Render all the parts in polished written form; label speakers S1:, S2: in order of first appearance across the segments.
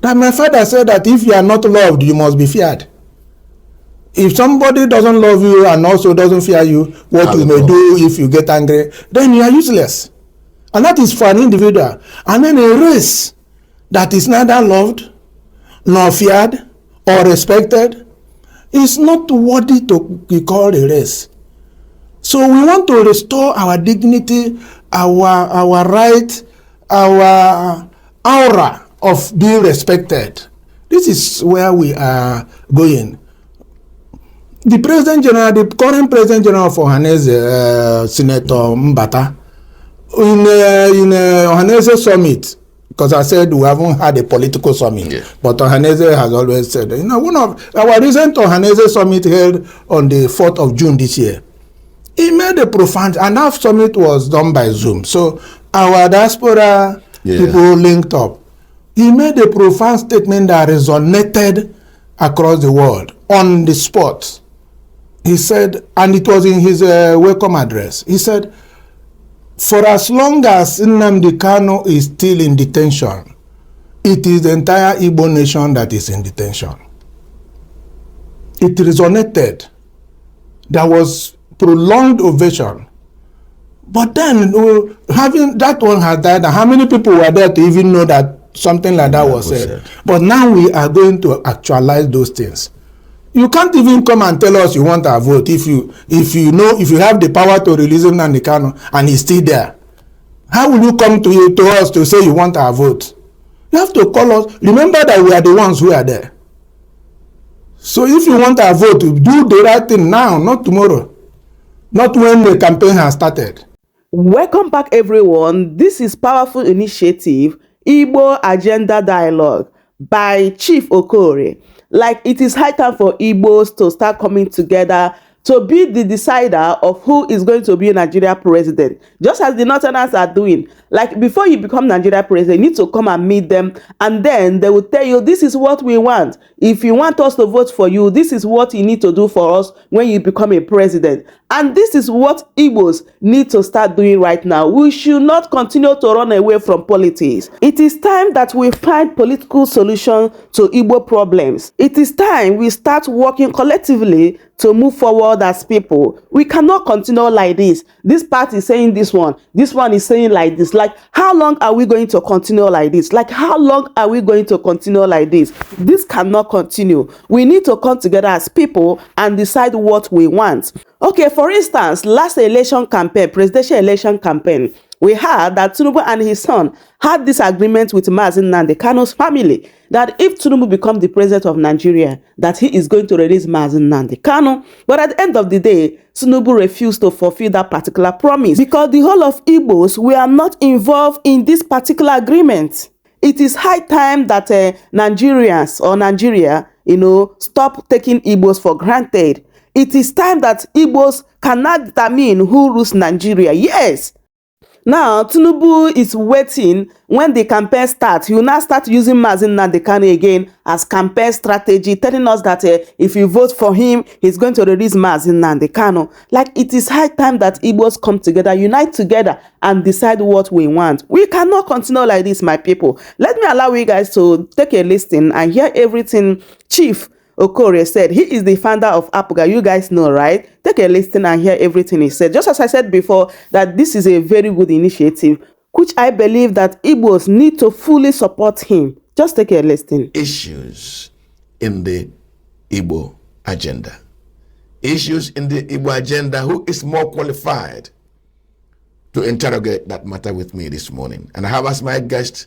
S1: Now, my father said that if you are not loved, you must be feared. If somebody doesn't love you and also doesn't fear you, what you may do if you get angry, then you are useless. And that is for an individual. And then a race that is neither loved, nor feared, or respected, is not worthy to be called a race. So we want to restore our dignity, our right, our aura of being respected. This is where we are going. The President General, the current President General for Ohanese, Senator Mbata, in Ohanese summit, because I said we haven't had a political summit, but Ohanese has always said, one of our recent Ohanese summit held on the 4th of June this year, he made a profound, and that summit was done by Zoom. So our diaspora people linked up. He made a profound statement that resonated across the world on the spot. He said, and it was in his welcome address, he said, for as long as Nnamdi Kanu is still in detention, it is the entire Igbo nation that is in detention. It resonated. There was prolonged ovation. But then, having that one has died, and how many people were there to even know that something like that was said? But now we are going to actualize those things. You can't even come and tell us you want our vote if you have the power to release Nnamdi Kanu and he's still there. How will you come to us to say you want our vote? You have to call us. Remember that we are the ones who are there. So if you want our vote, do the right thing now, not tomorrow. Not when the campaign has started.
S2: Welcome back, everyone. This is Powerful Initiative, Igbo Agenda Dialogue by Chief Okorie. Like, it is high time for Igbos to start coming together to be the decider of who is going to be a Nigeria president, just as the Northerners are doing. Like, before you become Nigeria president, you need to come and meet them, and then they will tell you, this is what we want. If you want us to vote for you, this is what you need to do for us when you become a president. And this is what Igbos need to start doing right now. We should not continue to run away from politics. It is time that we find political solutions to Igbo problems. It is time we start working collectively to move forward as people. We cannot continue like this. This party is saying this one is saying like this. Like, how long are we going to continue like this? Like, how long are we going to continue like this? This cannot continue. We need to come together as people and decide what we want. Okay, for instance, last election campaign, presidential election campaign, we heard that Tinubu and his son had this agreement with Mazi Nnamdi Kanu's family that if Tinubu becomes the president of Nigeria, that he is going to release Mazi Nnamdi Kanu. But at the end of the day, Tinubu refused to fulfill that particular promise because the whole of Igbos were not involved in this particular agreement. It is high time that Nigerians or Nigeria, stop taking Igbos for granted. It is time that Igbos cannot determine who rules Nigeria. Yes. Now, Tinubu is waiting when the campaign starts. He will now start using Mazi Nnamdi Kanu again as campaign strategy, telling us that if you vote for him, he's going to release Mazi Nnamdi Kanu. Like, it is high time that Igbos come together, unite together, and decide what we want. We cannot continue like this, my people. Let me allow you guys to take a listen and hear everything Chief Okorie said. He is the founder of APGA. You guys know, right? Take a listen and hear everything he said. Just as I said before, that this is a very good initiative, which I believe that Igbos need to fully support him. Just take a listen.
S3: Issues in the Igbo agenda. Issues in the Igbo agenda. Who is more qualified to interrogate that matter with me this morning? And I have as my guest,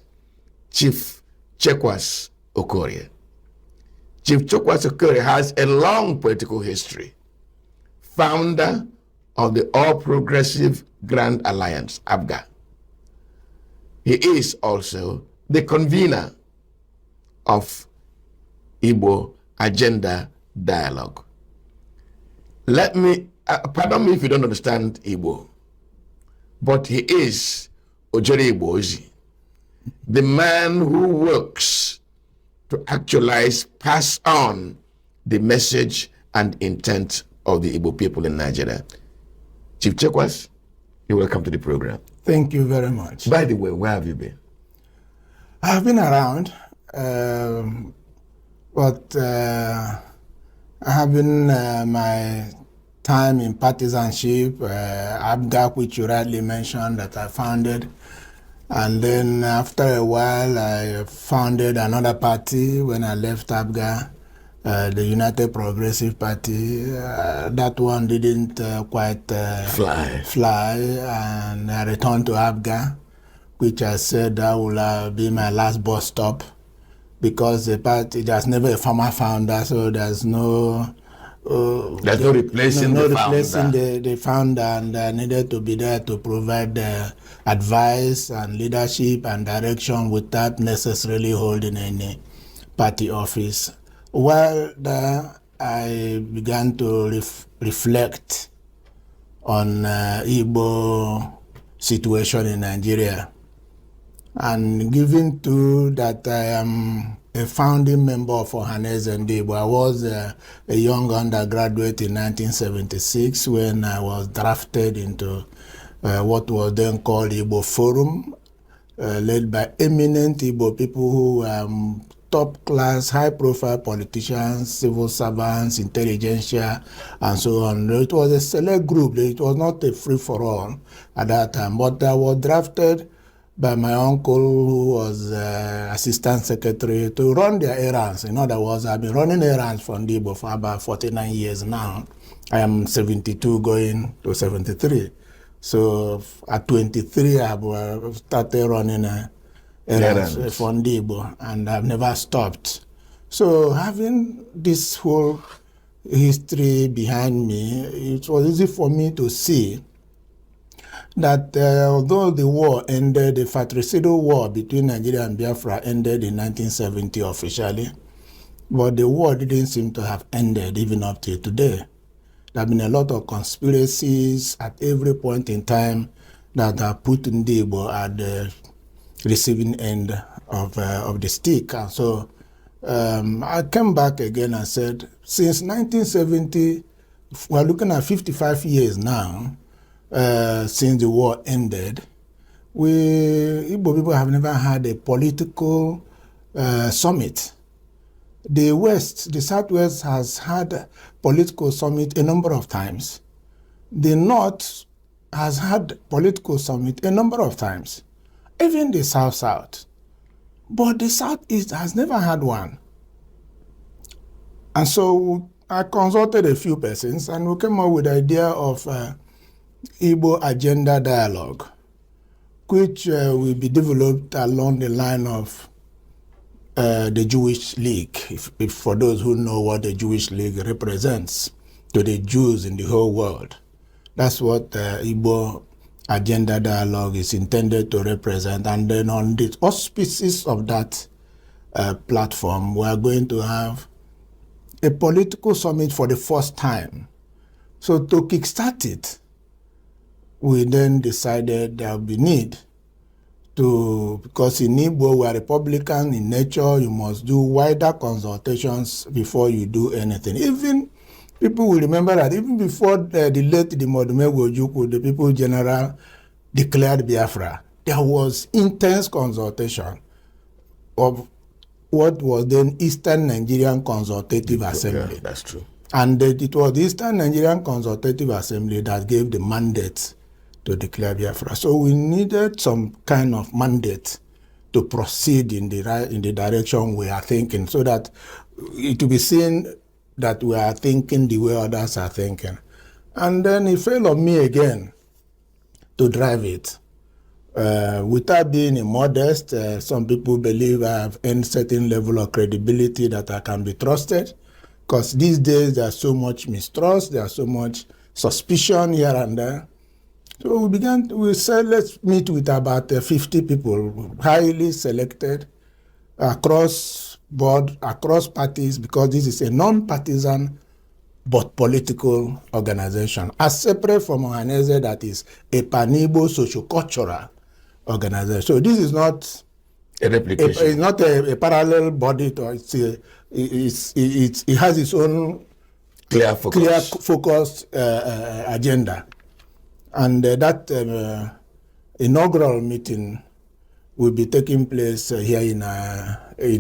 S3: Chief Chekwas Okorie. Chief Chekwas Okorie has a long political history. Founder of the All Progressive Grand Alliance, APGA. He is also the convener of Igbo Agenda Dialogue. Let me, pardon me if you don't understand Igbo, but he is Ojere Igbozi, the man who works to actualize, pass on the message and intent of the Igbo people in Nigeria. Chief Chekwas, you're welcome to the program.
S1: Thank you very much.
S3: By the way, where have you been?
S1: I've been around. but having my time in partisanship, ABGA, which you rightly mentioned, that I founded. And then after a while, I founded another party when I left ABGA, the United Progressive Party. That one didn't quite fly, and I returned to ABGA, which I said that will be my last bus stop, because the party, there's never a former founder, so there's no
S3: there's no replacing
S1: the founder, and I needed to be there to provide advice and leadership and direction without necessarily holding any party office. While there, I began to reflect on Igbo situation in Nigeria. And given to that I am a founding member of Ohaneze and Igbo, I was a young undergraduate in 1976 when I was drafted into what was then called Igbo Forum, led by eminent Igbo people who top-class, high-profile politicians, civil servants, intelligentsia, and so on. It was a select group. It was not a free-for-all at that time, but I was drafted by my uncle, who was assistant secretary, to run their errands. In other words, I've been running errands for Igbo for about 49 years now. I am 72 going to 73. So at 23, I've started running errands for Igbo, and I've never stopped. So having this whole history behind me, it was easy for me to see that although the war ended, the fratricidal war between Nigeria and Biafra ended in 1970 officially, but the war didn't seem to have ended even up till today. There have been a lot of conspiracies at every point in time that have put Igbo at the receiving end of the stick. And so I came back again and said, since 1970, we're looking at 55 years now, since the war ended, Igbo people have never had a political summit. The West, the Southwest has had political summit a number of times. The North has had political summit a number of times. Even the South. But the Southeast has never had one. And so I consulted a few persons, and we came up with the idea of Igbo Agenda dialogue, which will be developed along the line of the Jewish League, if for those who know what the Jewish League represents to the Jews in the whole world. That's what Igbo Agenda dialogue is intended to represent. And then on the auspices of that platform, we are going to have a political summit for the first time. So to kickstart it, we then decided there would be need to, because in Igbo we are Republican in nature, you must do wider consultations before you do anything. Even people will remember that even before the late Dimodumegwu Ojukwu, the People General, declared Biafra, there was intense consultation of what was then Eastern Nigerian Consultative Assembly.
S3: Yeah, that's true.
S1: And it was the Eastern Nigerian Consultative Assembly that gave the mandate to declare Biafra. So we needed some kind of mandate to proceed in the direction we are thinking, so that it will be seen that we are thinking the way others are thinking. And then it fell on me again to drive it. Without being immodest, some people believe I have earned certain level of credibility that I can be trusted, because these days there's so much mistrust, there's so much suspicion here and there. So we said, let's meet with about 50 people, highly selected, across board, across parties, because this is a non-partisan but political organization, as separate from Ohaneze, that is a pan-Igbo socio-cultural organization. So this is not
S3: a replication.
S1: It's not a parallel body. It has its own
S3: clear focused
S1: agenda. And that inaugural meeting, will be taking place here in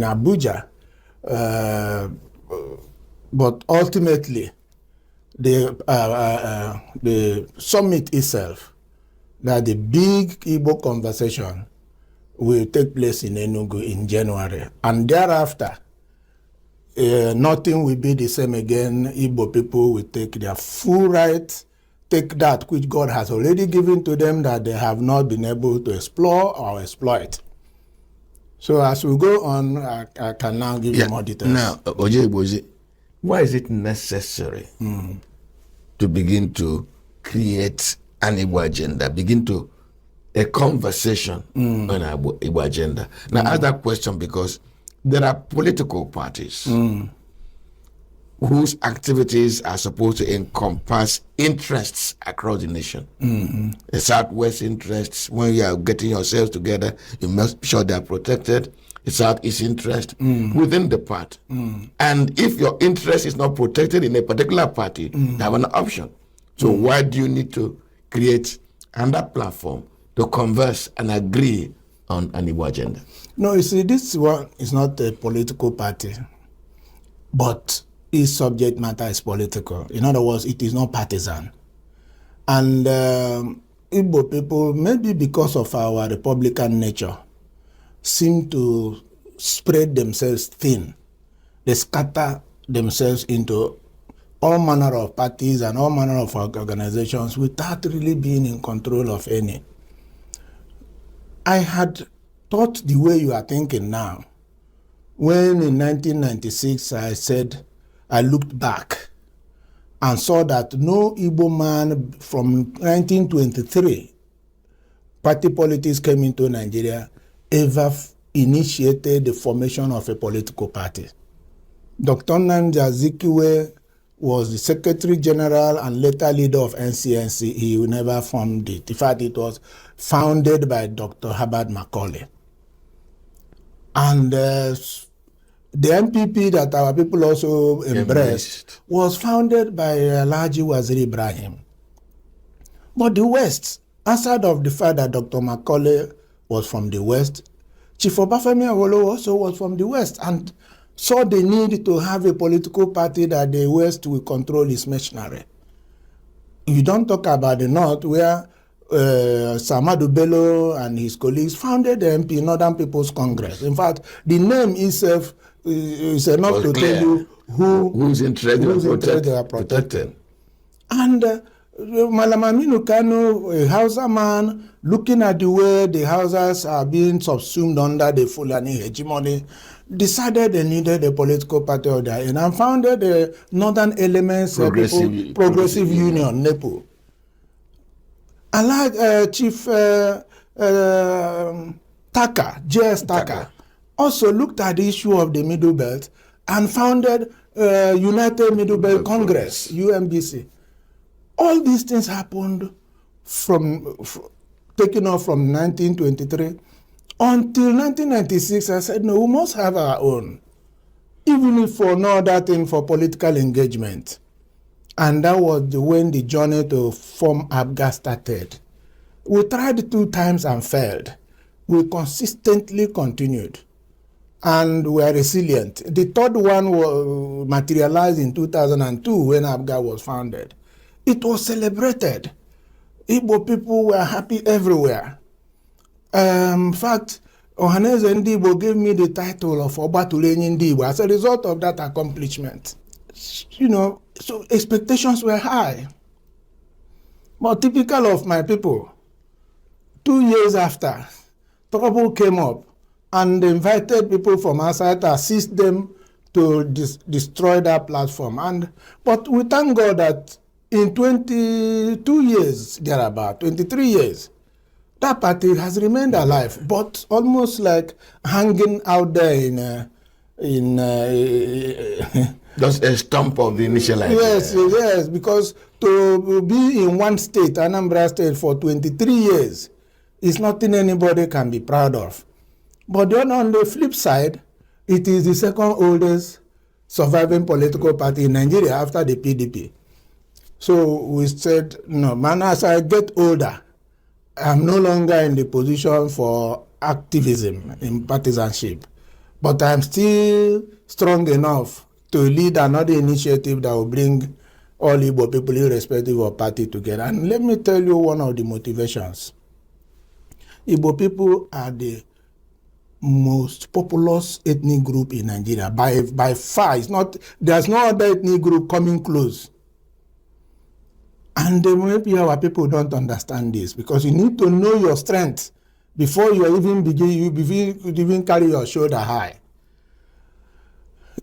S1: Abuja. But ultimately, the summit itself, that the big Igbo conversation, will take place in Enugu in January. And thereafter, nothing will be the same again. Igbo people will take their full right, take that which God has already given to them that they have not been able to explore or exploit. So as we go on, I can now give you more details.
S3: Now, Oje, why is it necessary to begin to create an Igbo agenda, begin to a conversation on an Igbo agenda? Now, ask that question because there are political parties whose activities are supposed to encompass interests across the nation. The Southwest interests, when you are getting yourselves together, you must be sure they are protected. The Southeast interest within the party. And if your interest is not protected in a particular party, you have an option. So why do you need to create another platform to converse and agree on an Igbo agenda?
S1: No, you see, this one is not a political party, but its subject matter is political. In other words, it is not partisan. And Igbo people, maybe because of our Republican nature, seem to spread themselves thin. They scatter themselves into all manner of parties and all manner of organizations without really being in control of any. I had thought the way you are thinking now, when in 1996 I looked back and saw that no Igbo man from 1923, party politics came into Nigeria, ever initiated the formation of a political party. Dr. Nnamdi Azikiwe was the Secretary General and later leader of NCNC. He never formed it. In fact, it was founded by Dr. Herbert Macaulay. And the MPP that our people also embraced was founded by Alhaji Waziri Ibrahim. But the West, outside of the fact that Dr. Macaulay was from the West, Chief Obafemi Awolowo also was from the West and saw the need to have a political party that the West will control its machinery. You don't talk about the North, where Samadu Bello and his colleagues founded the MP, Northern People's Congress. In fact, the name itself is enough to tell you whose interests they are protecting. And Malam Aminu Kano, a Hausa man, looking at the way the Hausas are being subsumed under the Fulani hegemony, decided they needed a political party of their own and founded the Northern Elements Progressive Union, NEPO. And like Chief Taka, J.S. Taka, also looked at the issue of the Middle Belt and founded United Middle Belt Congress, UMBC. All these things happened taking off from 1923 until 1996. I said, no, we must have our own, even if for no other thing, for political engagement. And that was when the journey to form ABGA started. We tried 2 times and failed. We consistently continued. And we are resilient. The third one was materialized in 2002 when ABGA was founded. It was celebrated. Igbo people were happy everywhere. In fact, Ohaneze Ndibo gave me the title of Obatulenyi Ndibo as a result of that accomplishment. You know, so expectations were high. But typical of my people, 2 years after, trouble came up and they invited people from outside to assist them to destroy that platform. But we thank God that in 22 years, thereabout, 23 years, that party has remained alive, but almost like hanging out there
S3: Just a stump of the initial idea.
S1: Yes, because to be in one state, Anambra State, for 23 years is nothing anybody can be proud of. But then on the flip side, it is the second oldest surviving political party in Nigeria after the PDP. So we said, no, man, as I get older, I'm no longer in the position for activism in partisanship, but I'm still strong enough to lead another initiative that will bring all Igbo people, irrespective of party, together. And let me tell you one of the motivations. Igbo people are the most populous ethnic group in Nigeria by far. There's no other ethnic group coming close. And maybe our people don't understand this, because you need to know your strength before you even carry your shoulder high.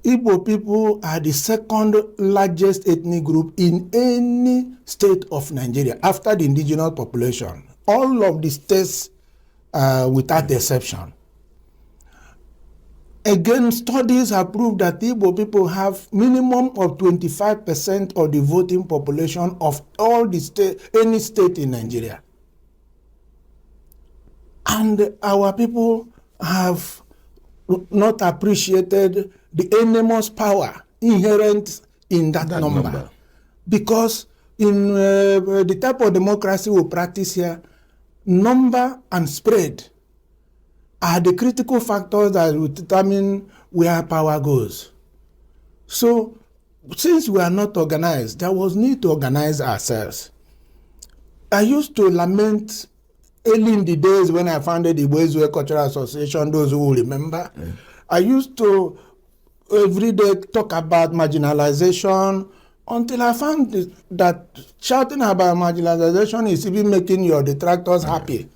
S1: Igbo people are the second largest ethnic group in any state of Nigeria after the indigenous population. All of the states, without exception. Again, studies have proved that Igbo people have minimum of 25% of the voting population of all the any state in Nigeria. And our people have not appreciated the enormous power inherent in that number. Because in the type of democracy we practice here, number and spread are the critical factors that will determine where power goes. So, since we are not organized, there was need to organize ourselves. I used to lament early in the days when I founded the Igbo Cultural Association, those who will remember. I used to every day talk about marginalization until I found that shouting about marginalization is even making your detractors happy.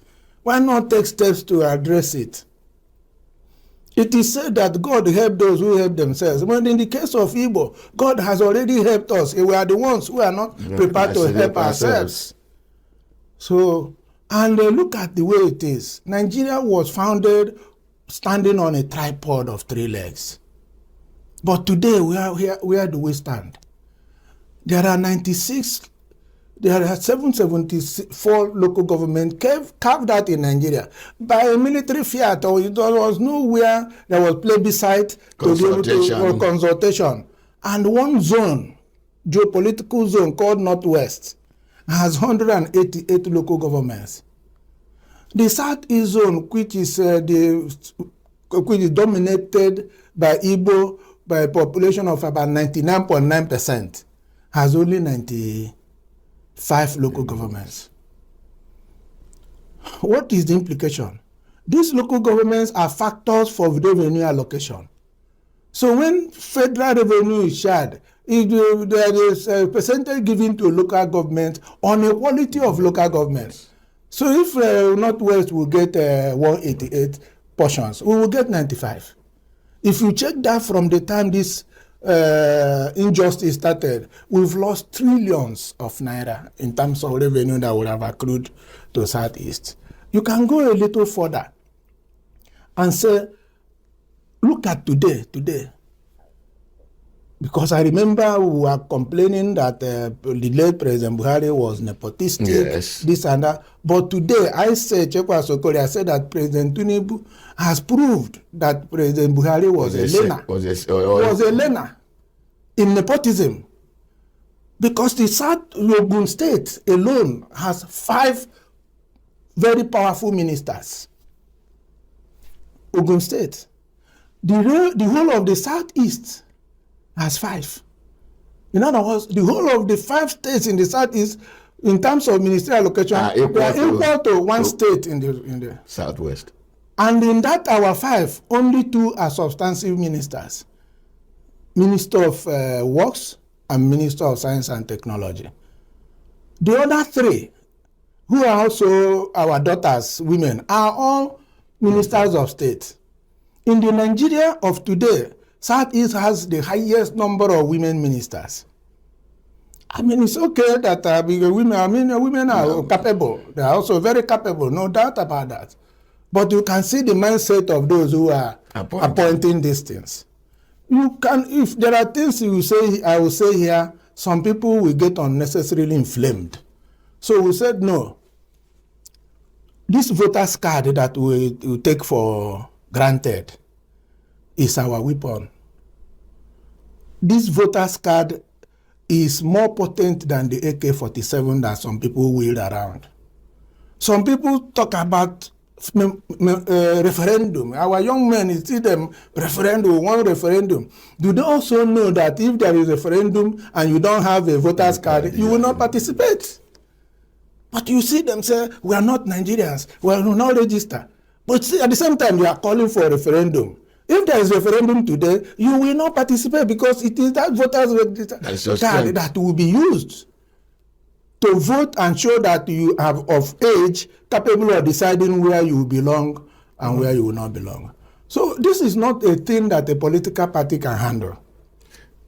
S1: Why not take steps to address it? It is said that God helped those who help themselves. But in the case of Igbo, God has already helped us. We are the ones who are not prepared to help ourselves. So, and look at the way it is. Nigeria was founded standing on a tripod of 3 legs. But today, where do we stand? There are 774 local governments carved out in Nigeria by a military fiat, or there was nowhere there was plebiscite to be able to consultation. And one zone, geopolitical zone called Northwest, has 188 local governments. The Southeast zone, which is dominated by Igbo by a population of about 99.9%, has only 95 local governments. What is the implication? These local governments are factors for revenue allocation. So when federal revenue is shared, there is a percentage given to local government on a quality of local governments. So if Northwest will get 188 portions, we will get 95. If you check that from the time this injustice started, we've lost trillions of naira in terms of revenue that would have accrued to Southeast. You can go a little further and say, look at today. Because I remember we were complaining that the late President Buhari was nepotistic, this and that. But today, I say, Okorie, I said that President Tinubu has proved that President Buhari was a learner in nepotism. Because the South Ogun State alone has 5 very powerful ministers. Ogun State. The whole of the Southeast has 5. In other words, the whole of the 5 states in the Southeast, in terms of ministerial allocation, they are equal to one state in the
S3: Southwest.
S1: And in that our 5, only 2 are substantive ministers. Minister of Works and Minister of Science and Technology. The other 3, who are also our daughters, women, are all ministers of state. In the Nigeria of today, Southeast has the highest number of women ministers. I mean, it's okay that women are capable. They are also very capable, no doubt about that. But you can see the mindset of those who are appointing these things. You can, if there are things you say, I will say here, some people will get unnecessarily inflamed. So we said no. This voters card that we take for granted is our weapon. This voters card is more potent than the AK-47 that some people wield around. Some people talk about referendum. Our young men, you see them referendum, one referendum. Do they also know that if there is a referendum and you don't have a voter's card, you will not participate? But you see them say, we are not Nigerians, we will not register. But see, at the same time, they are calling for a referendum. If there is a referendum today, you will not participate because it is that voters register card that will be used to vote and show that you are of age, capable of deciding where you belong and where you will not belong. So this is not a thing that a political party can handle.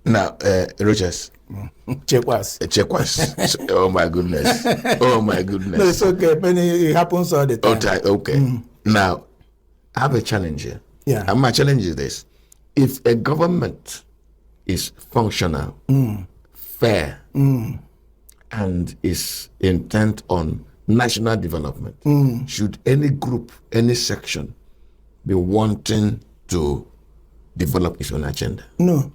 S3: Now, Rogers.
S1: Checkwas.
S3: Checkwas. Oh my goodness. Oh my goodness.
S1: No, it's okay. It happens all the time.
S3: Okay. Now, I have a challenge here.
S1: Yeah.
S3: And my challenge is this. If a government is functional, fair, and is intent on national development, should any group, any section be wanting to develop its own agenda?
S1: No.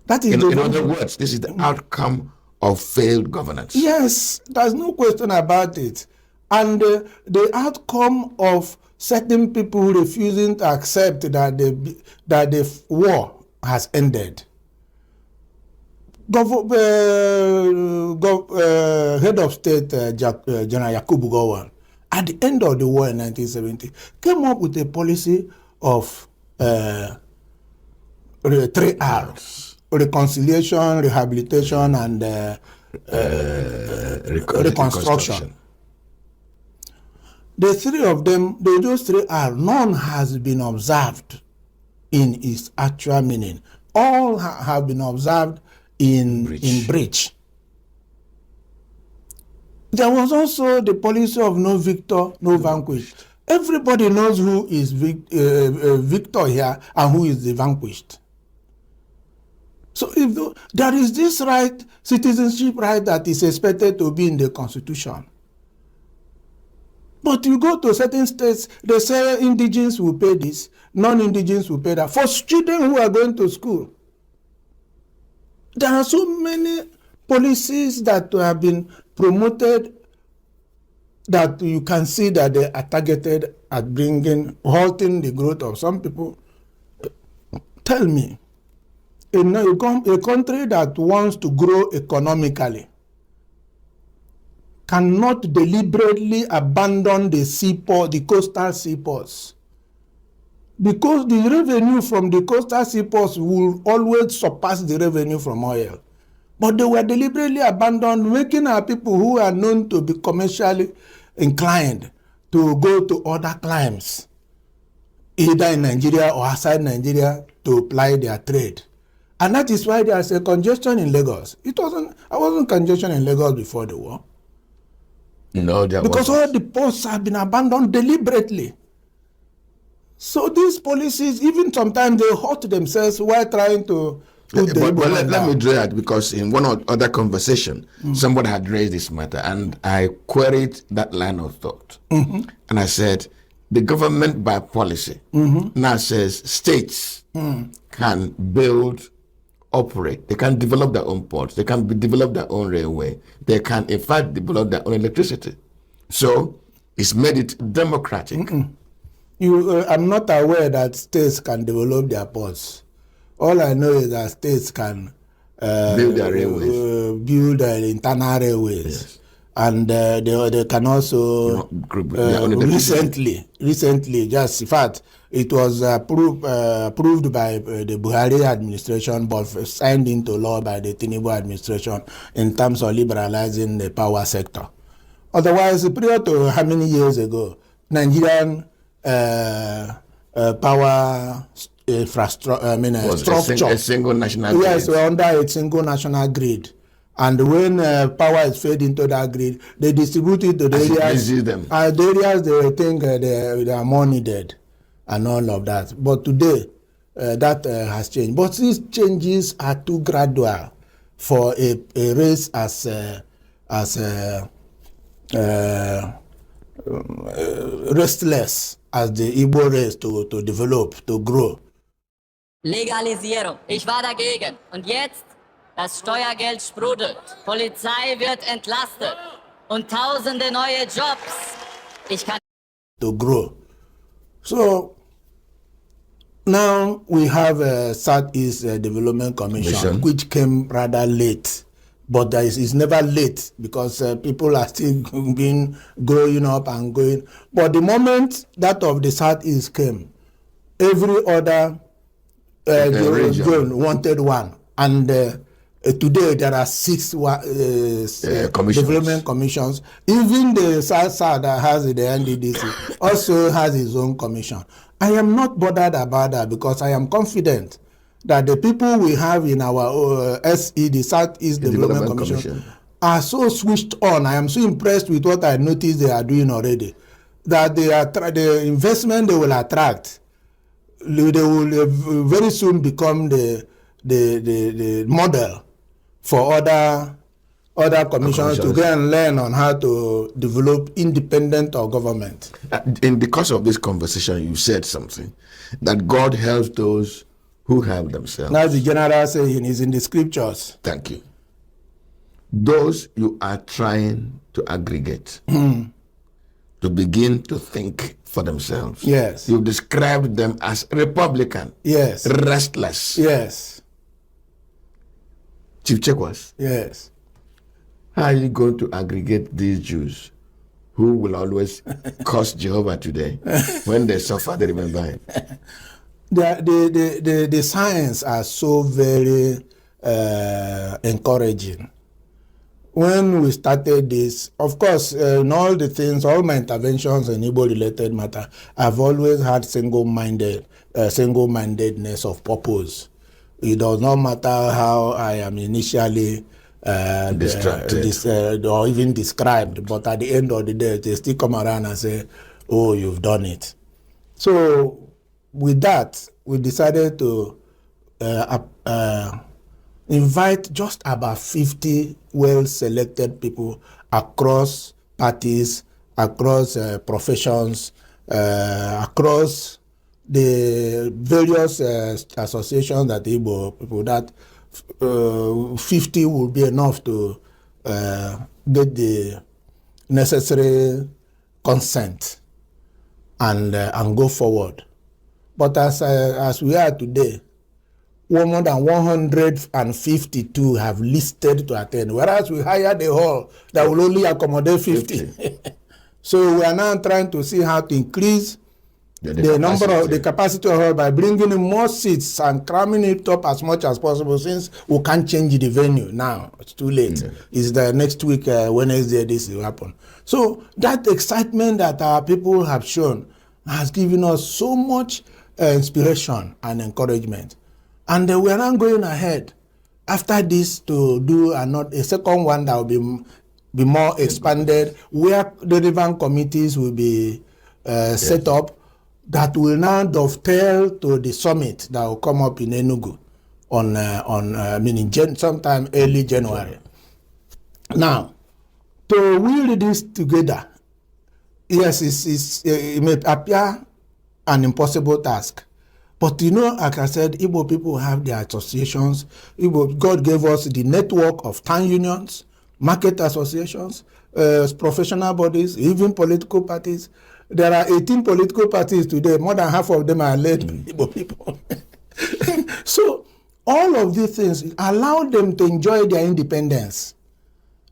S1: That is
S3: in other words, this is the outcome of failed governance.
S1: Yes, there's no question about it. And the outcome of certain people refusing to accept that the war has ended. Head of State General Yakubu Gowon, at the end of the war in 1970, came up with a policy of 3 R's. Reconciliation, rehabilitation, and reconstruction. The 3 of them, those 3 R's, none has been observed in its actual meaning. All have been observed in breach. There was also the policy of no victor, no vanquished. Everybody knows who is victor here and who is the vanquished. So if there is this right, citizenship right, that is expected to be in the Constitution. But you go to certain states, they say indigenes will pay this, non-indigenes will pay that. For children who are going to school, there are so many policies that have been promoted that you can see that they are targeted at halting the growth of some people. Tell me, a country that wants to grow economically cannot deliberately abandon the seaport, the coastal seaports, because the revenue from the coastal seaports will always surpass the revenue from oil. But they were deliberately abandoned, making our people who are known to be commercially inclined to go to other climes, either in Nigeria or outside Nigeria, to ply their trade. And that is why there is a congestion in Lagos. I wasn't congestion in Lagos before the war.
S3: No,
S1: because all the ports have been abandoned deliberately. So these policies, even sometimes they hurt themselves while trying to put the
S3: let me draw that, because in one or other conversation, somebody had raised this matter, and I queried that line of thought. And I said, the government by policy now says states can build, operate, they can develop their own ports, they can develop their own railway, they can in fact develop their own electricity. So it's made it democratic.
S1: I'm not aware that states can develop their ports. All I know is that states can
S3: build their railways,
S1: build internal railways. Yes. And they can also recently, just in fact, it was approved by the Buhari administration, but signed into law by the Tinubu administration in terms of liberalizing the power sector. Otherwise, prior to how many years ago, Nigerian power structure,
S3: a single national grid.
S1: Yes, we're under a single national grid. And when power is fed into that grid, they distribute it to the areas. The areas they think they are more needed, and all of that. But today, that has changed. But these changes are too gradual for a race as restless as the Igbo race to develop, to grow.
S4: Legalisierung. Ich war dagegen. Und jetzt? Das Steuergeld sprudelt. Polizei wird entlastet. und tausende neue Jobs. Ich kann
S1: to grow. So now we have a Southeast Development Commission, which came rather late. But it's never late because people are still being growing up and going. But the moment that of the Southeast came, every other zone wanted one. And today there are 6 development commissions. Even the South that has the NDDC also has its own commission. I am not bothered about that because I am confident that the people we have in our SE, the Southeast Development Commission, are so switched on. I am so impressed with what I noticed they are doing already. That the investment they will attract, they will very soon become the model for other commissions to go and learn on how to develop independent of government.
S3: In the course of this conversation, you said something that God helps those who help themselves.
S1: That's the general saying, is in the scriptures.
S3: Thank you. Those you are trying to aggregate, to begin to think for themselves.
S1: Yes.
S3: You described them as Republican.
S1: Yes.
S3: Restless.
S1: Yes.
S3: Chief Chekwas.
S1: Yes.
S3: How are you going to aggregate these Jews who will always curse Jehovah today? When they suffer, they remember him.
S1: The signs are so very encouraging. When we started this, of course, in all the things, all my interventions in Igbo-related matter, I've always had single-mindedness of purpose. It does not matter how I am initially
S3: distracted
S1: or even described, but at the end of the day, they still come around and say, "Oh, you've done it." So, with that, we decided to invite just about 50 well-selected people across parties, across professions, across the various associations that Igbo people, that 50 will be enough to get the necessary consent and go forward. But as we are today, more than 152 have listed to attend, whereas we hired a hall that will only accommodate 50. So we are now trying to see how to increase the capacity of hall by bringing in more seats and cramming it up as much as possible, since we can't change the venue now. It's too late. It's the next week, Wednesday, this will happen. So that excitement that our people have shown has given us so much inspiration and encouragement. And we are now going ahead after this to do a second one that will be more expanded, where the relevant committees will be set up that will now dovetail to the summit that will come up in Enugu sometime early January. Now, to wheel this together, yes, it may appear an impossible task. But like I said, Igbo people have their associations. God gave us the network of town unions, market associations, professional bodies, even political parties. There are 18 political parties today. More than half of them are led by Igbo people. So all of these things allow them to enjoy their independence.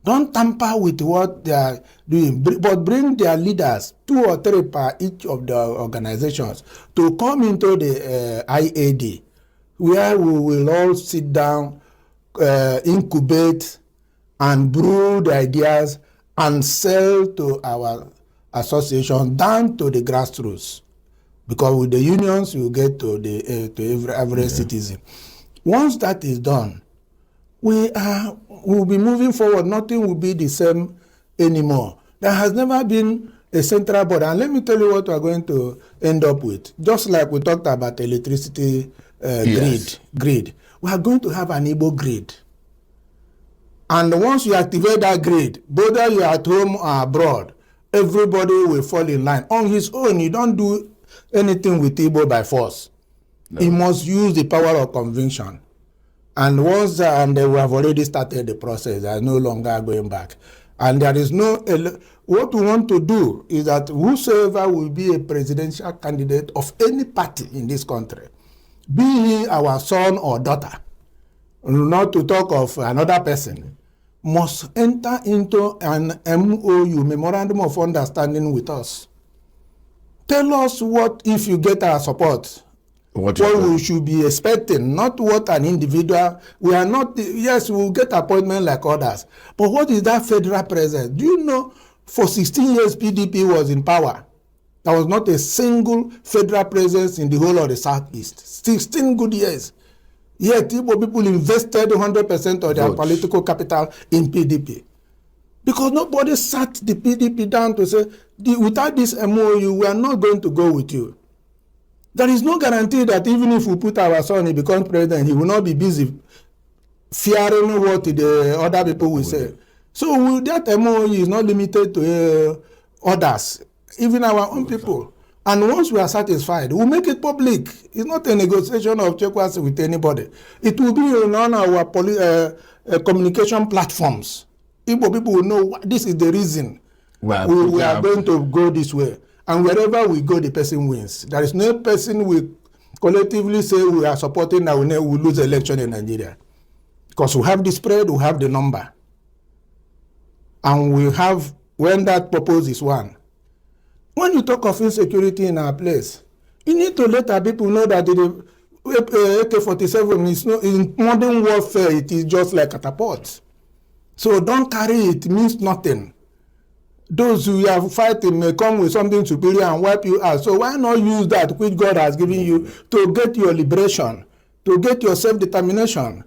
S1: Don't tamper with what they are doing, but bring their leaders, 2 or 3 per each of the organizations, to come into the IAD, where we will all sit down, incubate, and brew the ideas and sell to our association down to the grassroots. Because with the unions, you get to every citizen. Once that is done, we will be moving forward. Nothing will be the same anymore. There has never been a central board. And let me tell you what we are going to end up with. Just like we talked about electricity grid. We are going to have an Igbo grid. And once you activate that grid, whether you are at home or abroad, everybody will fall in line. On his own, you don't do anything with Igbo by force. No. He must use the power of conviction. And once we have already started the process, there's no longer going back. And there is no, what we want to do is that whosoever will be a presidential candidate of any party in this country, be he our son or daughter, not to talk of another person, must enter into an MOU, Memorandum of Understanding, with us. Tell us what, if you get our support, what we should be expecting, not what an individual. We are not, yes, we will get appointment like others, but what is that federal presence? Do you know, for 16 years PDP was in power, there was not a single federal presence in the whole of the Southeast. 16 good years. Yet Igbo people invested 100% of their political capital in PDP. Because nobody sat the PDP down to say, without this MOU, we are not going to go with you. There is no guarantee that even if we put our son, he becomes president, he will not be busy fearing what the other people will say. So that MOU is not limited to others, even our own people. And once we are satisfied, we'll make it public. It's not a negotiation of checkwas with anybody. It will be on our communication platforms. Igbo people will know this is the reason we are going to go this way. And wherever we go, the person wins. There is no person we collectively say we are supporting that we lose the election in Nigeria. Because we have the spread, we have the number. And we have, when that purpose is one. When you talk of insecurity in our place, you need to let our people know that the AK-47 is no, in modern warfare, it is just like catapult. So don't carry it, it means nothing. Those who are fighting may come with something superior and wipe you out. So why not use that which God has given you to get your liberation, to get your self-determination,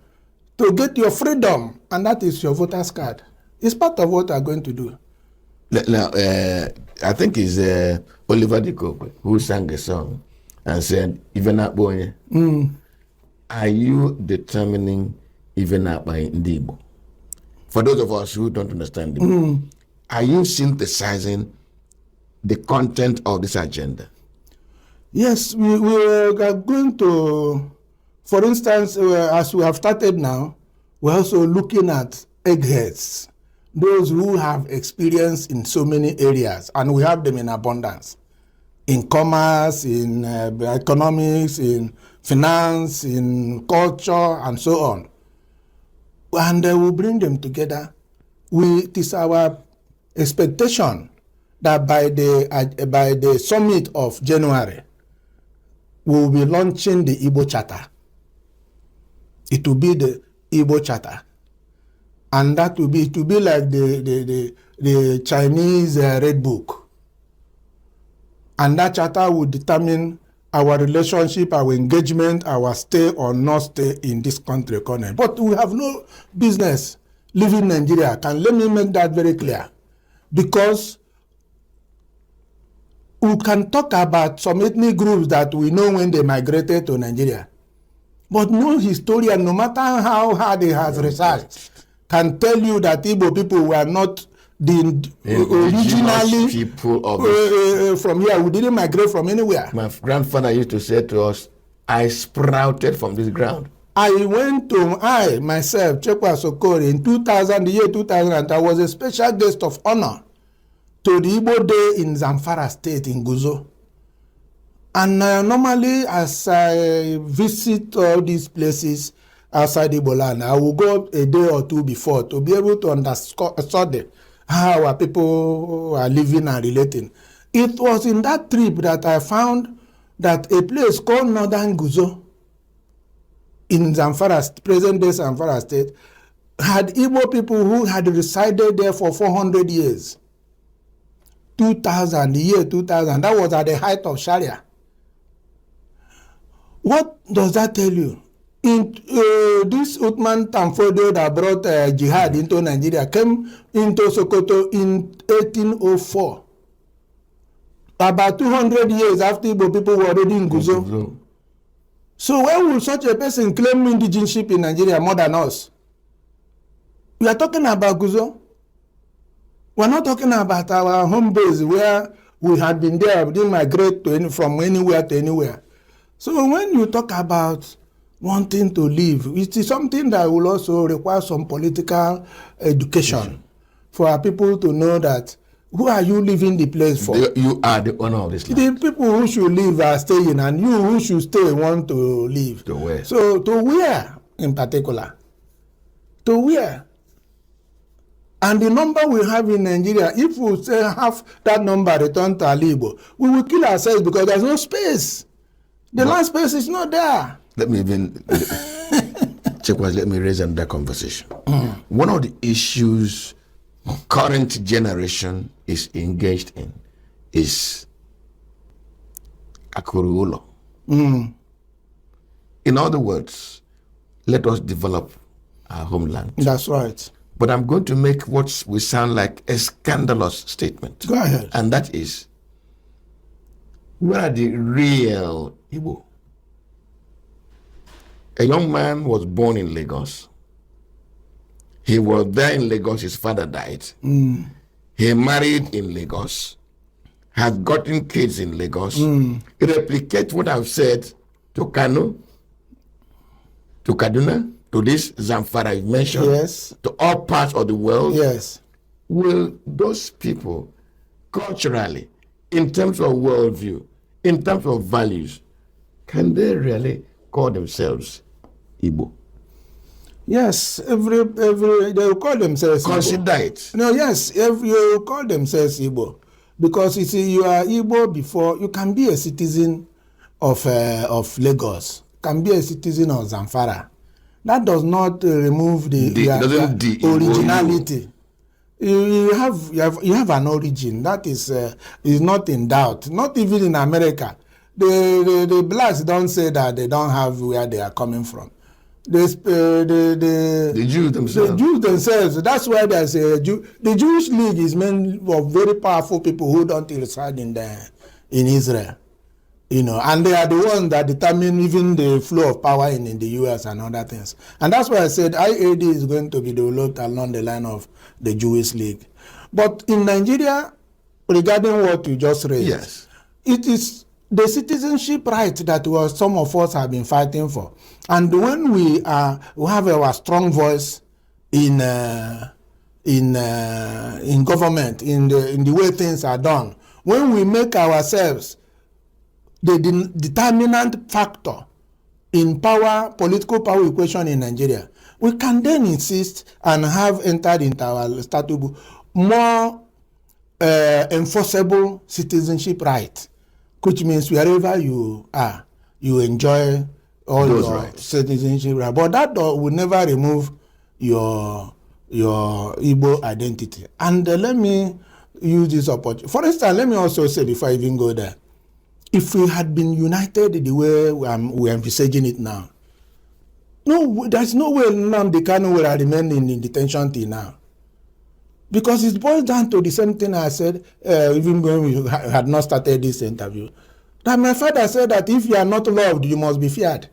S1: to get your freedom, and that is your voter's card. It's part of what we are going to do.
S3: Now, I think it's Oliver De Coque who sang a song and said, "Even up boy, are you determining even up by Igbo?" For those of us who don't understand Igbo, are you synthesizing the content of this agenda?
S1: Yes, we are going to, for instance, as we have started now, we're also looking at eggheads, those who have experience in so many areas, and we have them in abundance, in commerce, in economics, in finance, in culture, and so on. And we'll bring them together. It is our expectation that by the summit of January, we will be launching the Igbo Charter. It will be the Igbo Charter. And that will be, it will be like the Chinese Red Book. And that charter will determine our relationship, our engagement, our stay or not stay in this country. But we have no business leaving Nigeria. Let me make that very clear. Because we can talk about some ethnic groups that we know when they migrated to Nigeria. But no historian, no matter how hard he has researched, can tell you that Igbo people were not the originally
S3: people of
S1: from here. We didn't migrate from anywhere.
S3: My grandfather used to say to us, "I sprouted from this ground."
S1: I went to, myself, Okorie, in 2000, the year 2000, I was a special guest of honor to the Igbo Day in Zamfara State, in Guzo. And normally, as I visit all these places outside Igbo land, I will go a day or two before to be able to understand how our people are living and relating. It was in that trip that I found that a place called Northern Guzo in Zamfara, present-day Zamfara State, had Igbo people who had resided there for 400 years. 2000, the year 2000, that was at the height of Sharia. What does that tell you? This Uthman Tamfodo that brought jihad into Nigeria came into Sokoto in 1804. About 200 years after Igbo people were already in Guzo. So why would such a person claim indigenship in Nigeria more than us? We are talking about Guzo. We are not talking about our home base where we had been there, we didn't migrate from anywhere to anywhere. So when you talk about wanting to live, it is something that will also require some political education for our people to know that who are you leaving the place for?
S3: You are the owner of this land.
S1: The people who should leave are staying, and you who should stay want to leave.
S3: To where?
S1: So to where in particular? To where? And the number we have in Nigeria, if we say half that number return to Igbo, we will kill ourselves because there's no space. The land space is not there.
S3: Let me raise another conversation. One of the issues current generation is engaged in is Akuru. In other words, let us develop our homeland.
S1: That's right.
S3: But I'm going to make what will sound like a scandalous statement.
S1: Go ahead.
S3: And that is, where are the real Igbo? A young man was born in Lagos. He was there in Lagos. His father died. He married in Lagos, had gotten kids in Lagos. Replicate what I've said to Kano, to Kaduna, to this Zamfara you mentioned,
S1: Yes.
S3: to all parts of the world.
S1: Yes.
S3: Will those people, culturally, in terms of worldview, in terms of values, can they really call themselves Igbo?
S1: Yes, every they will call themselves
S3: Consider
S1: Igbo.
S3: it.
S1: No, yes, they will call themselves Igbo, because you see, you are Igbo before you can be a citizen of Lagos, can be a citizen of Zamfara. That does not remove the originality. You have an origin that is not in doubt. Not even in America, the blacks don't say that they don't have where they are coming from. The
S3: Jews themselves.
S1: The Jews themselves. That's why there's a the Jewish League is made of very powerful people who don't reside in Israel, and they are the ones that determine even the flow of power in the U.S. and other things. And that's why I said IAD is going to be developed along the line of the Jewish League. But in Nigeria, regarding what you just raised,
S3: yes,
S1: it is the citizenship right that some of us have been fighting for. And when we have our strong voice in government, in the way things are done, when we make ourselves the determinant factor in political power equation in Nigeria, we can then insist and have entered into our statute more enforceable citizenship right, which means wherever you are, you enjoy all
S3: those
S1: your
S3: rights.
S1: citizenship right. But that will never remove your Igbo identity. And let me use this opportunity. For instance, let me also say, before I even go there, if we had been united the way we are envisaging it now, no, there's no way Nnamdi Kanu will remain in detention till now. Because it boils down to the same thing I said, even when we had not started this interview, that my father said that if you are not loved, you must be feared.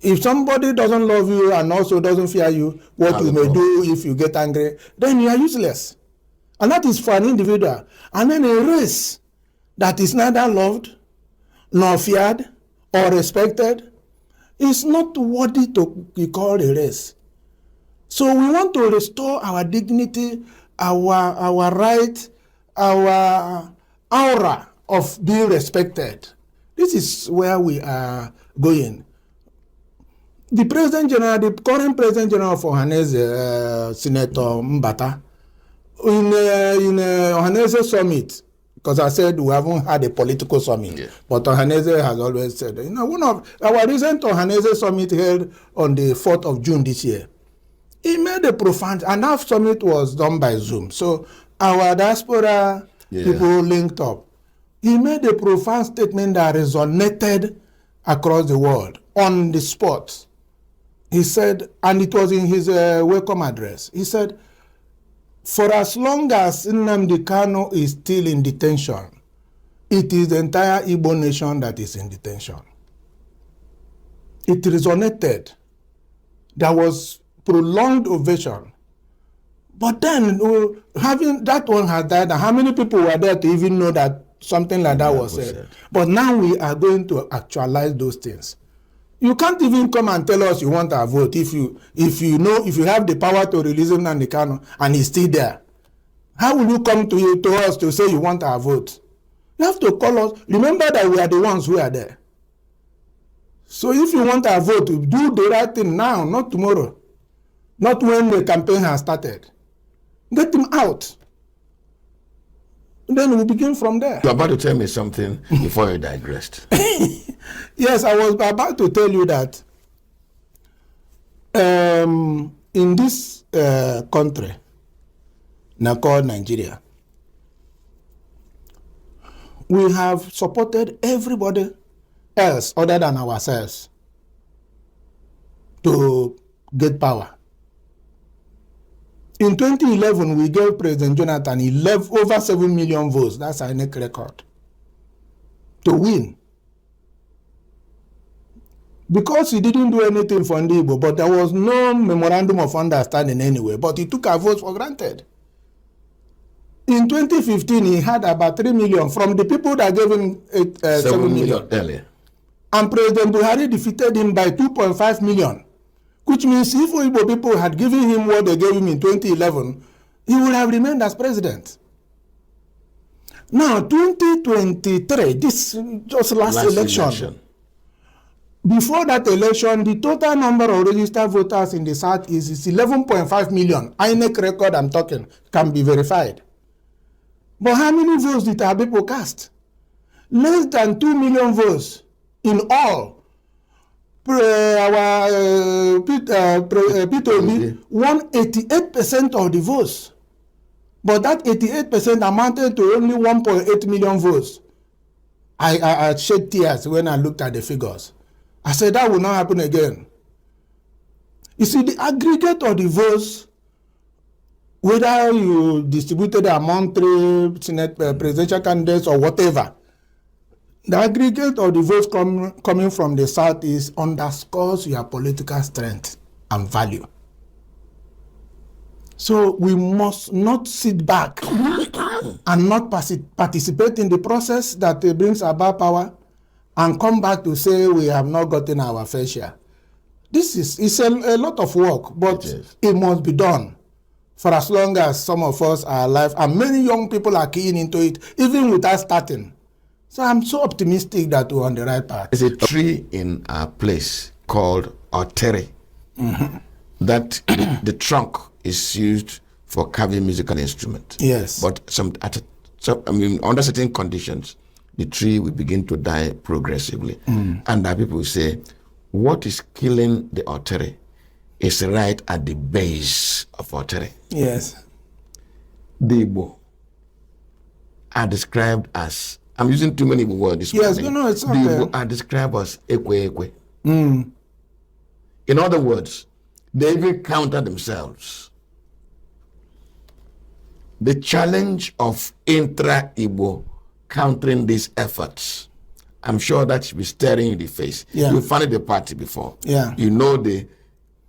S1: If somebody doesn't love you and also doesn't fear you, what you may do if you get angry, then you are useless. And that is for an individual. And then a race that is neither loved, nor feared, or respected, is not worthy to be called a race. So we want to restore our dignity, our right, our aura of being respected. This is where we are going. The President General, the current President General of Ohanese, Senator Mbata, in Ohanese summit, because I said we haven't had a political summit, but Ohanese has always said, one of our recent Ohanese summit held on the 4th of June this year, he made a profound, and that summit was done by Zoom. So our diaspora people linked up. He made a profound statement that resonated across the world on the spot. He said, and it was in his welcome address, he said, for as long as Nnamdi Kanu is still in detention, it is the entire Igbo nation that is in detention. It resonated. There was prolonged ovation. But then, having that one had died, and how many people were there to even know that something like that was said? But now we are going to actualize those things. You can't even come and tell us you want our vote if you have the power to release Nnamdi Kanu and he's still there. How will you come to us to say you want our vote? You have to call us. Remember that we are the ones who are there. So if you want our vote, do the right thing now, not tomorrow. Not when the campaign has started. Get him out. Then we begin from there.
S3: You're about to tell me something before you digressed.
S1: Yes, I was about to tell you that in this country, now called Nigeria, we have supported everybody else other than ourselves to get power. In 2011, we gave President Jonathan over 7 million votes. That's our next record. To win. Because he didn't do anything for Igbo, but there was no memorandum of understanding anyway, but he took our votes for granted. In 2015, he had about 3 million from the people that gave him 7 million
S3: earlier.
S1: And President Buhari defeated him by 2.5 million. Which means if Igbo people had given him what they gave him in 2011, he would have remained as president. Now, 2023, this just last election. Before that election, the total number of registered voters in the South is 11.5 million. INEC record I'm talking can be verified. But how many votes did our people cast? Less than 2 million votes in all. Peter Obi won 88% of the votes. But that 88% amounted to only 1.8 million votes. I shed tears when I looked at the figures. I said that will not happen again. You see, the aggregate of the votes, whether you distributed among 3 Senate presidential candidates or whatever, the aggregate of the votes coming from the Southeast underscores your political strength and value. So we must not sit back and not participate in the process that brings about power and come back to say we have not gotten our fair share. It's a lot of work, but it must be done for as long as some of us are alive, and many young people are keying into it, even without starting. So I'm so optimistic that we're on the right path.
S3: There's a tree in our place called Okorie. That the trunk is used for carving musical instruments.
S1: Yes.
S3: But under certain conditions, the tree will begin to die progressively. And that people will say, what is killing the Okorie is right at the base of Okorie.
S1: Yes.
S3: The Igbo are described as, I'm using too many words this morning.
S1: Yes, no, it's okay.
S3: The Igbo are described as ekwe. In other words, they even counter themselves. The challenge of intra-Igbo countering these efforts, I'm sure that should be staring you in the face.
S1: Yeah.
S3: You've founded the party before.
S1: Yeah.
S3: You know the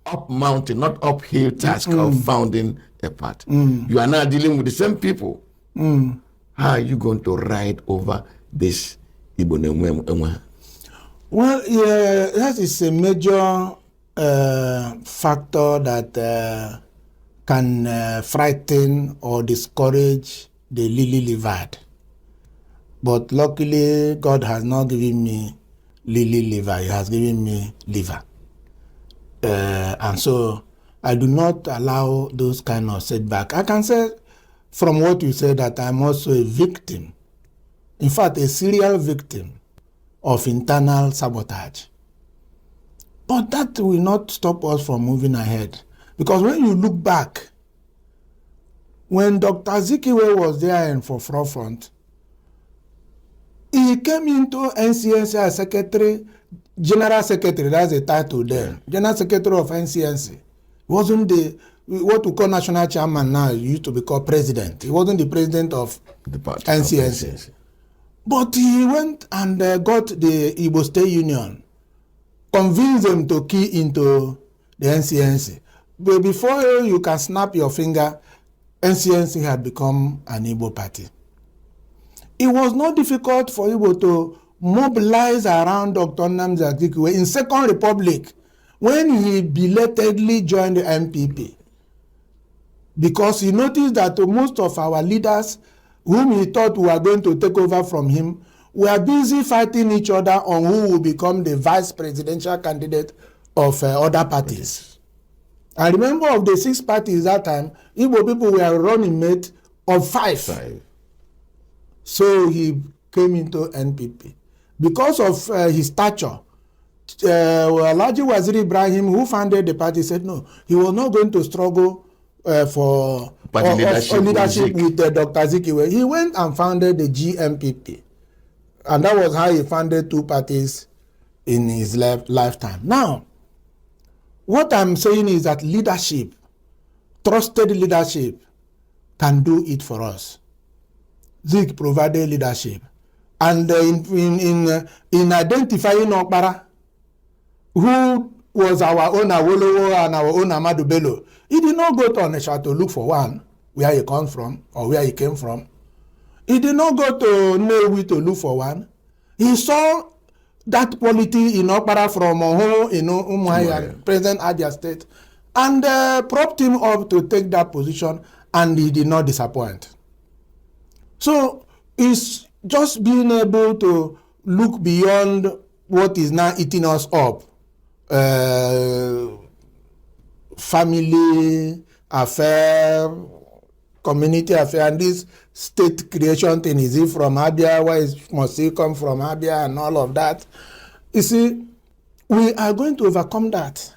S3: up-mountain, not uphill task of founding a party. You are now dealing with the same people. How are you going to ride over this Igbo?
S1: Well, yeah, that is a major factor that can frighten or discourage the lily-livered. But luckily, God has not given me lily-liver. He has given me liver. And so I do not allow those kind of setback. I can say from what you said that I'm also a victim. In fact, a serial victim of internal sabotage. But that will not stop us from moving ahead. Because when you look back, when Dr. Zikiwe was there in for forefront, he came into NCNC as secretary, general secretary, that's the title there. General secretary of NCNC. Wasn't the, what we call national chairman now, he used to be called president. He wasn't the president of the party, NCNC. But he went and got the Igbo State Union, convinced them to key into the NCNC. But before you can snap your finger, NCNC had become an Igbo party. It was not difficult for Igbo to mobilize around Dr. Nnamdi Azikiwe in Second Republic when he belatedly joined the MPP. Because he noticed that most of our leaders whom he thought were going to take over from him were busy fighting each other on who will become the vice presidential candidate of other parties. I remember of the 6 parties that time, Igbo people were running mate of 5. So he came into NPP. Because of his stature, Alhaji Waziri Ibrahim, who founded the party, said no, he was not going to struggle for leadership with Dr. Azikiwe. He went and founded the GMPP. And that was how he founded 2 parties in his lifetime. Now, what I'm saying is that leadership, trusted leadership, can do it for us. Zik provided leadership. And in identifying Okpara, who was our own Awolowo and our own Amadu Bello, he did not go to Onitsha to look for one, where he comes from or where he came from. He did not go to Nnewi to look for one. He saw that quality in Okpara from Oho, Umuahia, present Abia State, and propped him up to take that position, and he did not disappoint. So it's just being able to look beyond what is now eating us up. Family affair, community affair, and this state creation thing, is it from Abia? Why must it come from Abia and all of that? You see, we are going to overcome that.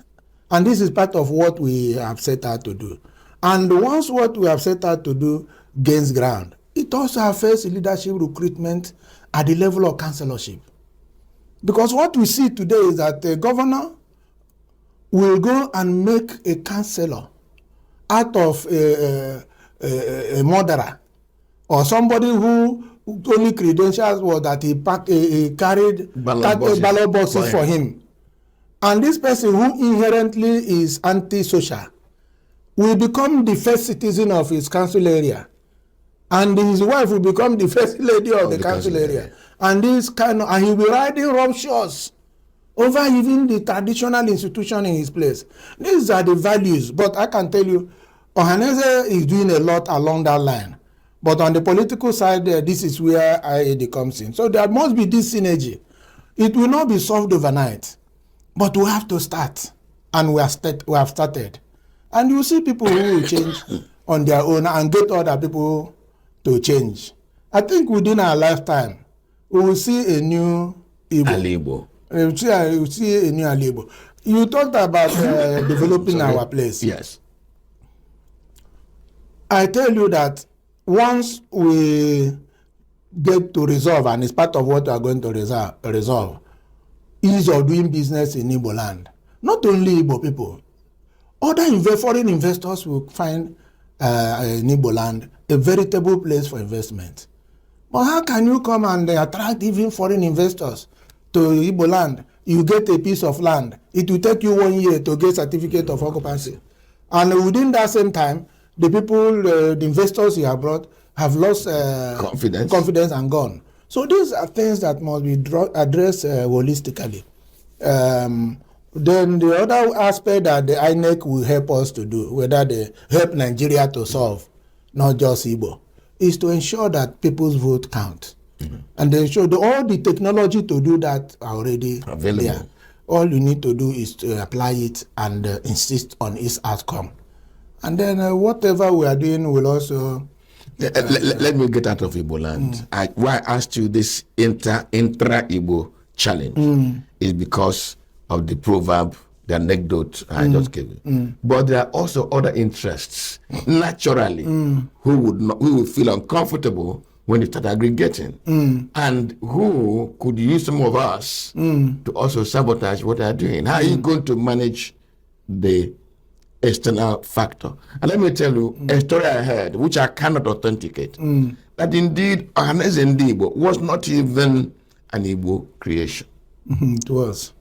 S1: And this is part of what we have set out to do. And once what we have set out to do gains ground, it also affects leadership recruitment at the level of councillorship. Because what we see today is that a governor will go and make a councillor out of a murderer, or somebody who only credentials was that he carried ballot boxes for him. And this person who inherently is anti-social will become the first citizen of his council area. And his wife will become the first lady of the council area. And and he'll be riding roughshod over even the traditional institution in his place. These are the values. But I can tell you, Ohaneze is doing a lot along that line. But on the political side, this is where IAD comes in. So there must be this synergy. It will not be solved overnight. But we have to start. And we have started. And you see people who will change on their own and get other people to change. I think within our lifetime, we will see a new Igbo. We will see a new Igbo. You talked about developing our place.
S3: Yes.
S1: I tell you that once we get to resolve, and it's part of what we are going to resolve, ease of doing business in Igbo land. Not only Igbo people, other foreign investors will find in Igbo land a veritable place for investment. But how can you come and attract even foreign investors to Igbo land? You get a piece of land. It will take you 1 year to get certificate of occupancy. And within that same time, the people, the investors you have brought have lost confidence and gone. So these are things that must be addressed holistically. Then the other aspect that the INEC will help us to do, whether they help Nigeria to solve, not just Igbo, is to ensure that people's vote count. Mm-hmm. And they show all the technology to do that are already available. There. All you need to do is to apply it and insist on its outcome. And then whatever we are doing will also...
S3: Let me get out of Igbo land. Why I asked you this intra-Igbo challenge is because of the proverb, the anecdote I just gave you. But there are also other interests, naturally, who would feel uncomfortable when you start aggregating, and who could use some of us to also sabotage what they are doing. How are you going to manage the external factor? And let me tell you a story I heard, which I cannot authenticate, that indeed Ohaneze Igbo was not even an Igbo creation.
S1: It was.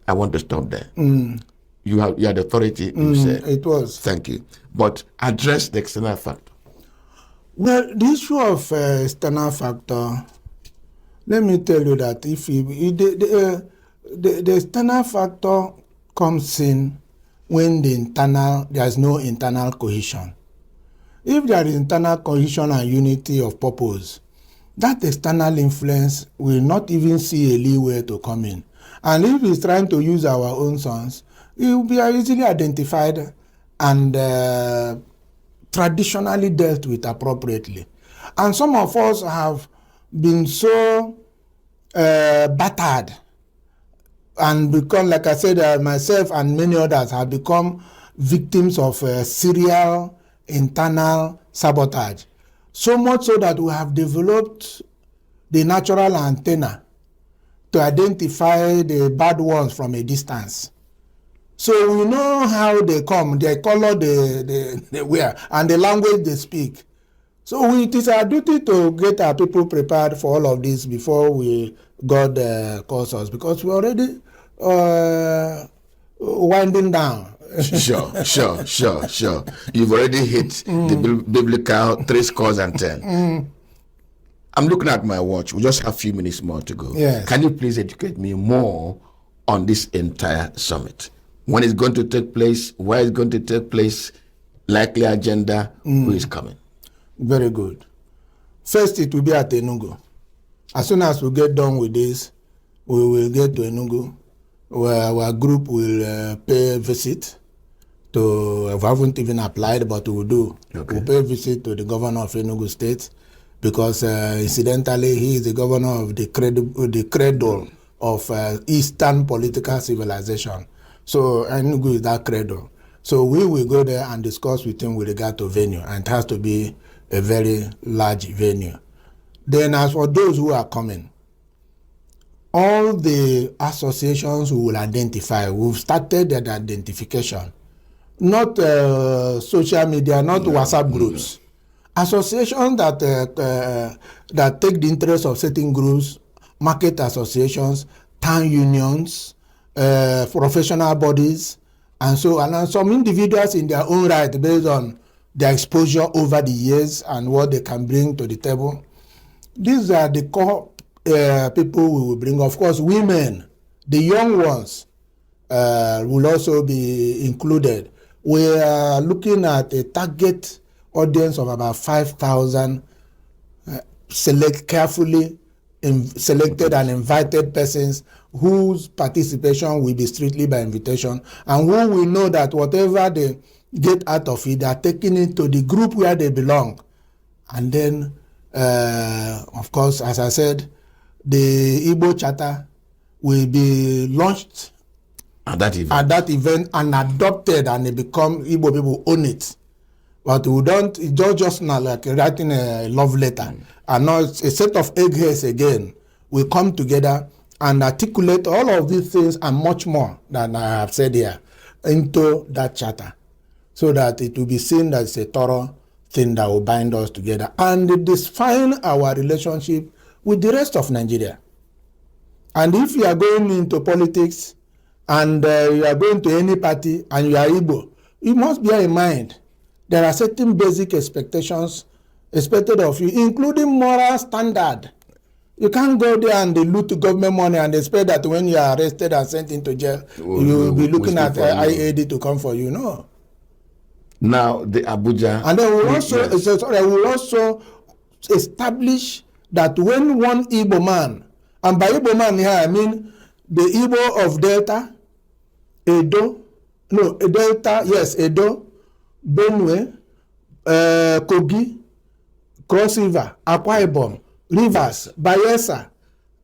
S3: I want to stop there. You had authority, you said.
S1: It was.
S3: Thank you. But address the external factor.
S1: Well, the issue of external factor, let me tell you that if the external factor comes in when there's no internal cohesion. If there is internal cohesion and unity of purpose, that external influence will not even see a leeway to come in. And if he's trying to use our own sons, it will be easily identified and traditionally dealt with appropriately. And some of us have been so battered and become, like I said, myself and many others have become victims of serial internal sabotage. So much so that we have developed the natural antenna to identify the bad ones from a distance. So we know how they come, their color they wear, and the language they speak. So it is our duty to get our people prepared for all of this before God calls us, because we're already winding down.
S3: Sure. You've already hit the biblical 10. I'm looking at my watch. We just have a few minutes more to go.
S1: Yes.
S3: Can you please educate me more on this entire summit? When it's going to take place, where it's going to take place, likely agenda, who is coming?
S1: Very good. First, it will be at Enugu. As soon as we get done with this, we will get to Enugu, where our group will pay a visit to, we haven't even applied, but we will do.
S3: Okay.
S1: We'll pay a visit to the governor of Enugu State, because incidentally, he is the governor of the cradle of Eastern political civilization. So Enugu is that cradle. So we will go there and discuss with him with regard to venue, and it has to be a very large venue. Then as for those who are coming, all the associations we will identify, we've started that identification. Not social media, not WhatsApp groups. Associations that take the interest of certain groups, market associations, town unions, professional bodies, and so on. And some individuals in their own right, based on their exposure over the years and what they can bring to the table. These are the core people we will bring. Of course, women, the young ones, will also be included. We are looking at a target audience of about 5,000 carefully selected and invited persons whose participation will be strictly by invitation, and who will know that whatever they get out of it, they are taking it to the group where they belong. And then, of course, as I said, the Igbo Charter will be launched
S3: at that event
S1: and adopted, and they become Igbo people own it. But we don't, it's just not like writing a love letter. And now it's a set of eggheads again will come together and articulate all of these things and much more than I have said here into that charter, so that it will be seen as a thorough thing that will bind us together and define our relationship with the rest of Nigeria. And if you are going into politics and you are going to any party and you are Igbo, you must bear in mind there are certain basic expectations expected of you, including moral standard. You can't go there and loot government money and expect that when you are arrested and sent into jail, you will be looking at IAD to come for you. No.
S3: Now the Abuja,
S1: and then we will also establish that when one Igbo man, and by Igbo man here I mean the Igbo of Delta, Edo, Benue, Kogi, Cross River, Akwa Ibom, Rivers, Bayelsa,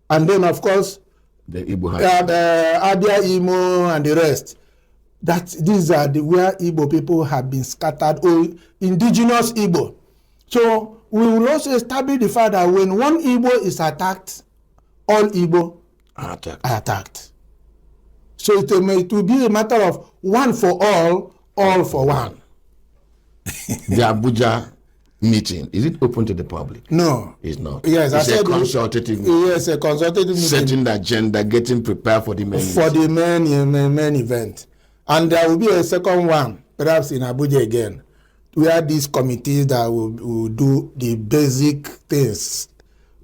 S1: and then of course
S3: the Igbo
S1: Abia, Imo, and the rest. That these are where Igbo people have been scattered, or indigenous Igbo. So we will also establish the fact that when one Igbo is attacked, all Igbo are attacked. So it will be a matter of one for all for one.
S3: The Abuja meeting, is it open to the public?
S1: No.
S3: It's not.
S1: Yes,
S3: it's a consultative meeting.
S1: Yes, a consultative meeting.
S3: Setting the agenda, getting prepared for the main
S1: For the main event. And there will be a second one, perhaps in Abuja again, where these committees that will do the basic things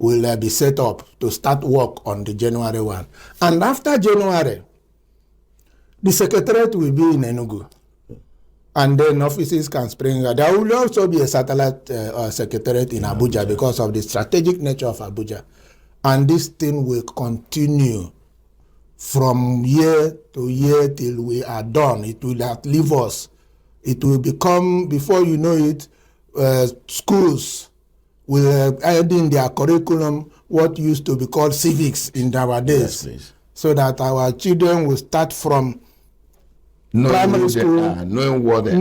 S1: will be set up to start work on the January 1. And after January, the secretariat will be in Enugu. And then offices can spring. There will also be a satellite secretariat in Abuja because of the strategic nature of Abuja. And this thing will continue from year to year till we are done. It will outlive us. It will become, before you know it, schools will add in their curriculum what used to be called civics in our days.
S3: Yes,
S1: so that our children will start from primary school,
S3: knowing what they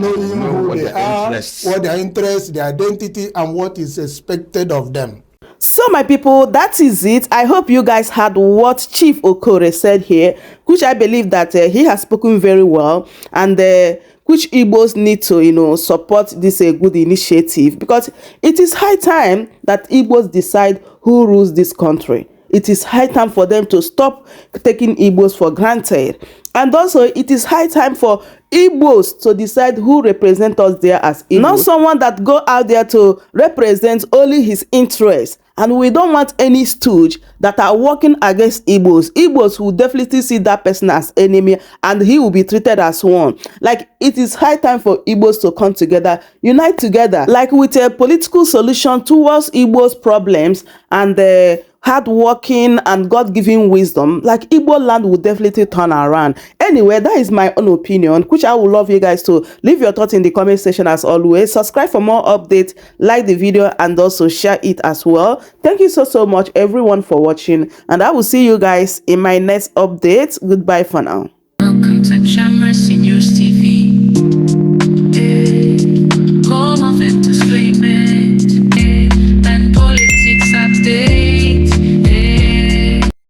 S3: are,
S1: what their interests, their identity, and what is expected of them.
S2: So my people, that is it. I hope you guys heard what Chief Okorie said here, which I believe that he has spoken very well, and which Igbos need to, support this good initiative, because it is high time that Igbos decide who rules this country. It is high time for them to stop taking Igbos for granted. And also, it is high time for Igbos to decide who represents us there as Igbos. Not someone that go out there to represent only his interests. And we don't want any stooge that are working against Igbos. Igbos will definitely see that person as enemy, and he will be treated as one. Like, it is high time for Igbos to come together, unite together, like with a political solution towards Igbos' problems, and hardworking and God-given wisdom, like Igbo land will definitely turn around. Anyway, that is my own opinion, which I would love you guys to leave your thoughts in the comment section as always. Subscribe for more updates, like the video, and also share it as well. Thank you so much everyone for watching, and I will see you guys in my next update. Goodbye for now.
S5: Welcome to Shamra Senior.